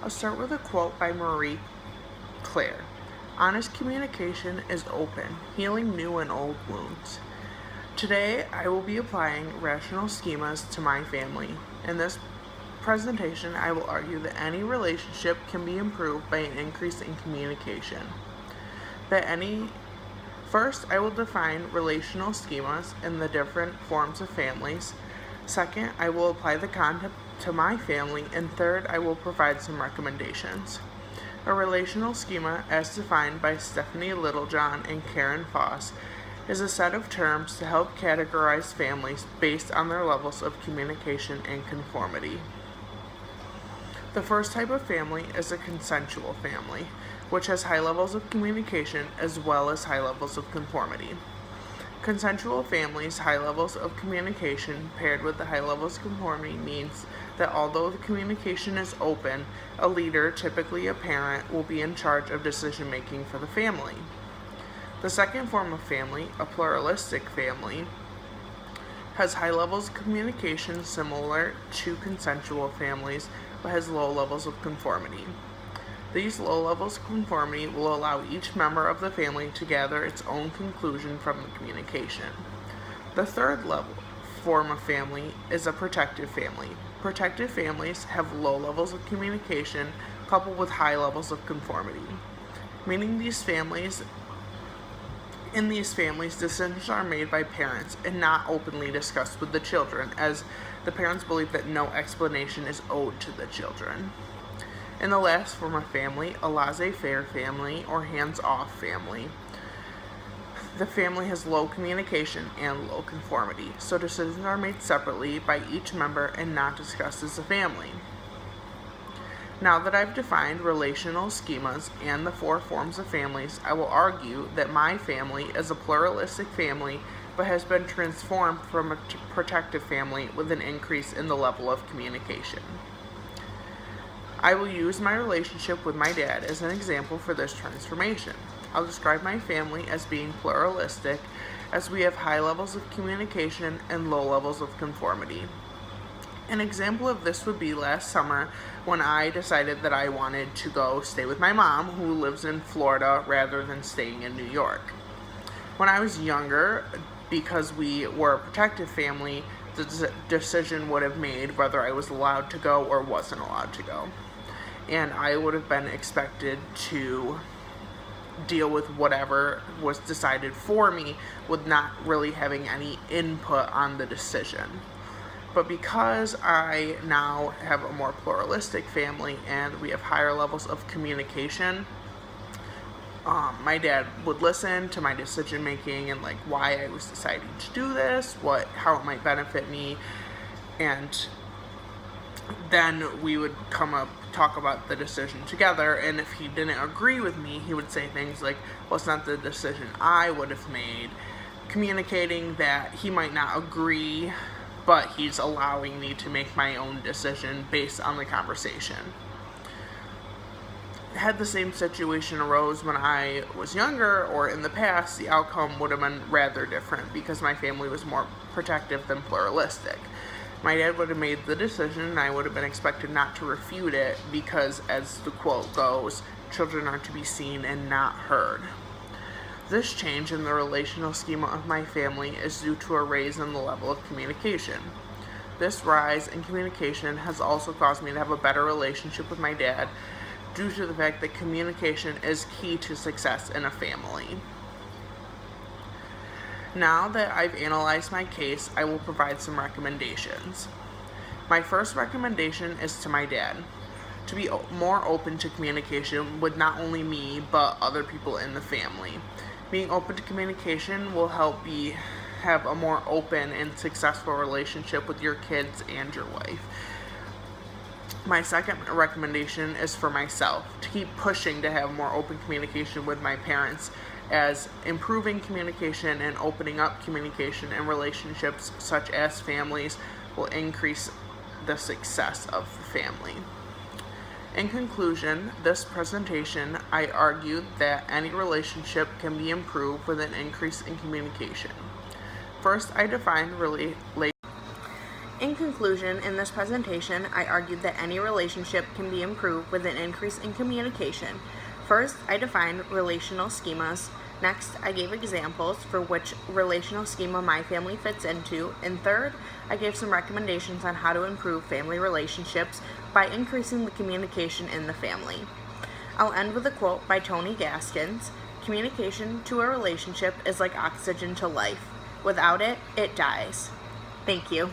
I'll start with a quote by Marie Claire. Honest communication is open, healing new and old wounds. Today, I will be applying rational schemas to my family. In this presentation, I will argue that any relationship can be improved by an increase in communication. First, I will define relational schemas in the different forms of families. Second, I will apply the concept to my family. And third, I will provide some recommendations. A relational schema, as defined by Stephanie Littlejohn and Karen Foss, is a set of terms to help categorize families based on their levels of communication and conformity. The first type of family is a consensual family, which has high levels of communication as well as high levels of conformity. Consensual families' high levels of communication paired with the high levels of conformity means that although the communication is open, a leader, typically a parent, will be in charge of decision making for the family. The second form of family, a pluralistic family, has high levels of communication similar to consensual families, but has low levels of conformity. These low levels of conformity will allow each member of the family to gather its own conclusion from the communication. The third form of family is a protective family. Protective families have low levels of communication coupled with high levels of conformity, meaning in these families, decisions are made by parents and not openly discussed with the children, as the parents believe that no explanation is owed to the children. In the last form of family, a laissez-faire family or hands-off family, the family has low communication and low conformity, so decisions are made separately by each member and not discussed as a family. Now that I've defined relational schemas and the four forms of families, I will argue that my family is a pluralistic family but has been transformed from a protective family with an increase in the level of communication. I will use my relationship with my dad as an example for this transformation. I'll describe my family as being pluralistic, as we have high levels of communication and low levels of conformity. An example of this would be last summer when I decided that I wanted to go stay with my mom, who lives in Florida, rather than staying in New York. When I was younger, because we were a protective family, the decision would have made whether I was allowed to go or wasn't allowed to go. And I would have been expected to deal with whatever was decided for me with not really having any input on the decision. But because I now have a more pluralistic family and we have higher levels of communication, my dad would listen to my decision making and why I was deciding to do this, how it might benefit me, and then we would talk about the decision together. And if he didn't agree with me, he would say things like, well, it's not the decision I would have made, communicating that he might not agree, but he's allowing me to make my own decision based on the conversation. Had the same situation arose when I was younger or in the past, the outcome would have been rather different because my family was more protective than pluralistic. My dad would have made the decision and I would have been expected not to refute it because, as the quote goes, children are to be seen and not heard. This change in the relational schema of my family is due to a raise in the level of communication. This rise in communication has also caused me to have a better relationship with my dad due to the fact that communication is key to success in a family. Now that I've analyzed my case, I will provide some recommendations. My first recommendation is to my dad, to be more open to communication with not only me, but other people in the family. Being open to communication will help you have a more open and successful relationship with your kids and your wife. My second recommendation is for myself, to keep pushing to have more open communication with my parents, as improving communication and opening up communication and relationships such as families will increase the success of the family. In conclusion, this presentation, I argued that any relationship can be improved with an increase in communication. First, I defined In conclusion, in this presentation, I argued that any relationship can be improved with an increase in communication. First, I defined relational schemas. Next, I gave examples for which relational schema my family fits into. And third, I gave some recommendations on how to improve family relationships by increasing the communication in the family. I'll end with a quote by Tony Gaskins. Communication to a relationship is like oxygen to life. Without it, it dies. Thank you.